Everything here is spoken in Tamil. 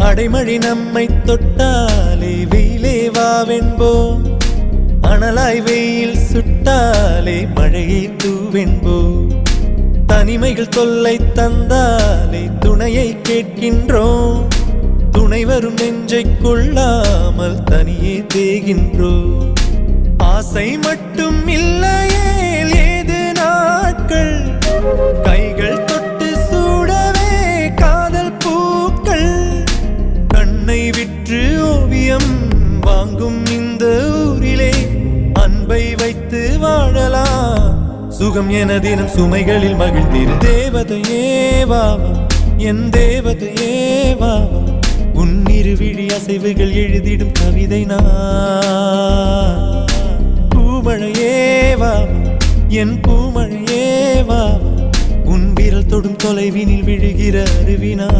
அடைமழை நம்மை தொட்டாலே வெயிலே வாவென்போம், அனலாய் வெயில் சுட்டாலே மழையை தூவென்போம். தனிமைகள் தொல்லை தந்தாலே துணையை கேட்கின்றோம், துணை வரும் நெஞ்சை கொள்ளாமல் தனியே தேகின்றோம். ஆசை மட்டும் இல்லையே ஏது நாட்கள், கைகள் தொட்டு சூடவே காதல் பூக்கள். கண்ணை விற்று ஓவியம் வாங்கும் இந்த ஊரிலே அன்பை வைத்து வாழலாம், சுகம் என தினம் சுமைகளில் மகிழ்ந்திரு. தேவதையே வாவா என் தேவதையே வாவா, உன் இருவிழி அசைவுகள் எழுதிடும் கவிதை நான். பூமழையே வாவா என் பூமழையே வாவா, உன் விரல் தொடும் தொலைவினில் விழுகிற அருவினா.